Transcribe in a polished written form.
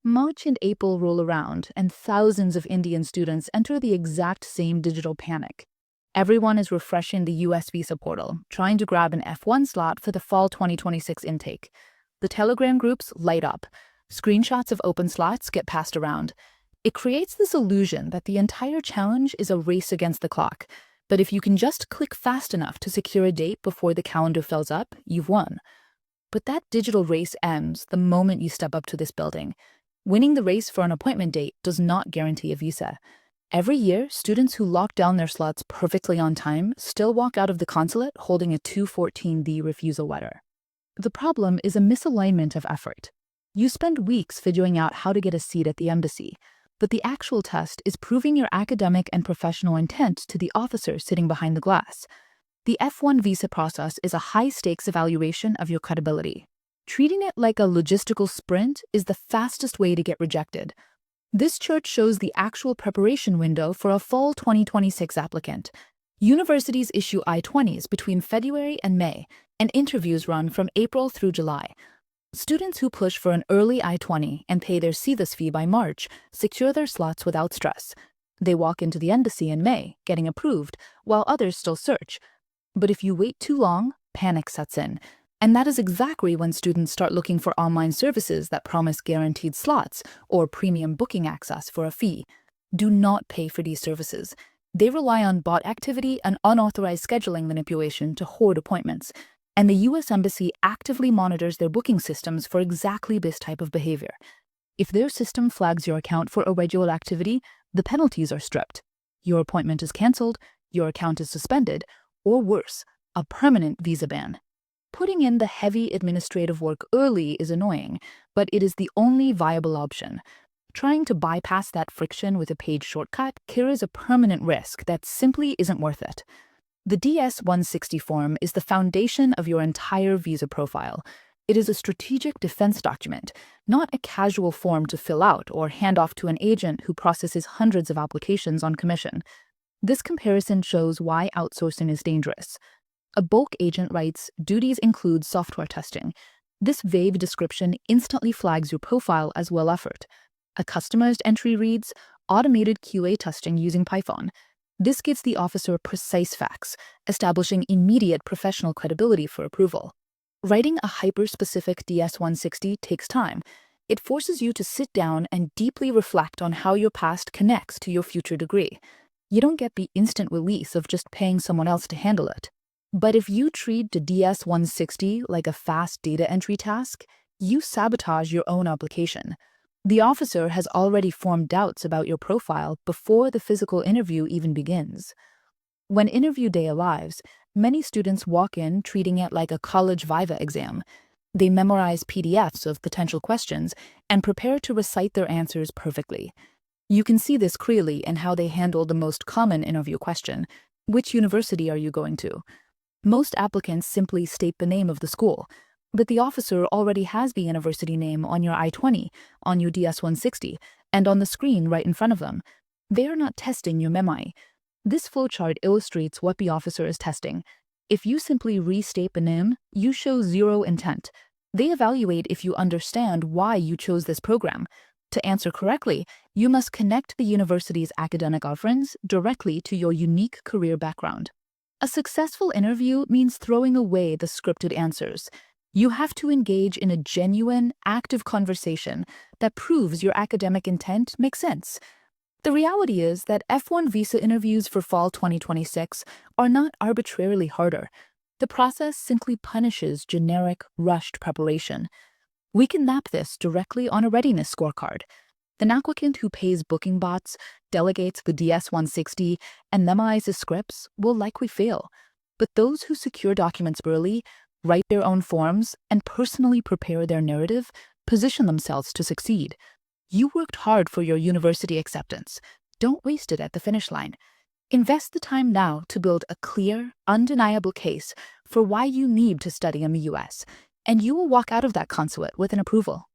March and April roll around, and thousands of Indian students enter the exact same digital panic. Everyone is refreshing the US visa portal, trying to grab an F1 slot for the fall 2026 intake. The Telegram groups light up. Screenshots of open slots get passed around. It creates this illusion that the entire challenge is a race against the clock. But if you can just click fast enough to secure a date before the calendar fills up, you've won. But that digital race ends the moment you step up to this building. Winning the race for an appointment date does not guarantee a visa. Every year, students who lock down their slots perfectly on time still walk out of the consulate holding a 214D refusal letter. The problem is a misalignment of effort. You spend weeks figuring out how to get a seat at the embassy, but the actual test is proving your academic and professional intent to the officer sitting behind the glass. The F1 visa process is a high-stakes evaluation of your credibility. Treating it like a logistical sprint is the fastest way to get rejected. This chart shows the actual preparation window for a fall 2026 applicant. Universities issue I-20s between February and May, and interviews run from April through July. Students who push for an early I-20 and pay their SEVIS fee by March secure their slots without stress. They walk into the embassy in May, getting approved, while others still search. But if you wait too long, panic sets in. And that is exactly when students start looking for online services that promise guaranteed slots or premium booking access for a fee. Do not pay for these services. They rely on bot activity and unauthorized scheduling manipulation to hoard appointments. And the US Embassy actively monitors their booking systems for exactly this type of behavior. If their system flags your account for irregular activity, the penalties are stripped. Your appointment is canceled, your account is suspended, or worse, a permanent visa ban. Putting in the heavy administrative work early is annoying, but it is the only viable option. Trying to bypass that friction with a paid shortcut carries a permanent risk that simply isn't worth it. The DS-160 form is the foundation of your entire visa profile. It is a strategic defense document, not a casual form to fill out or hand off to an agent who processes hundreds of applications on commission. This comparison shows why outsourcing is dangerous. A bulk agent writes, duties include software testing. This vague description instantly flags your profile as well effort. A customized entry reads, automated QA testing using Python. This gives the officer precise facts, establishing immediate professional credibility for approval. Writing a hyper-specific DS-160 takes time. It forces you to sit down and deeply reflect on how your past connects to your future degree. You don't get the instant release of just paying someone else to handle it. But if you treat the DS-160 like a fast data entry task, you sabotage your own application. The officer has already formed doubts about your profile before the physical interview even begins. When interview day arrives, many students walk in treating it like a college Viva exam. They memorize PDFs of potential questions and prepare to recite their answers perfectly. You can see this clearly in how they handle the most common interview question: which university are you going to? Most applicants simply state the name of the school, but the officer already has the university name on your I-20, on your DS-160, and on the screen right in front of them. They are not testing your memory. This flowchart illustrates what the officer is testing. If you simply restate the name, you show zero intent. They evaluate if you understand why you chose this program. To answer correctly, you must connect the university's academic offerings directly to your unique career background. A successful interview means throwing away the scripted answers. You have to engage in a genuine, active conversation that proves your academic intent makes sense. The reality is that F1 visa interviews for fall 2026 are not arbitrarily harder. The process simply punishes generic, rushed preparation. We can map this directly on a readiness scorecard. An applicant who pays booking bots, delegates the DS-160, and memorizes scripts will likely fail. But those who secure documents early, write their own forms, and personally prepare their narrative position themselves to succeed. You worked hard for your university acceptance. Don't waste it at the finish line. Invest the time now to build a clear, undeniable case for why you need to study in the US, and you will walk out of that consulate with an approval.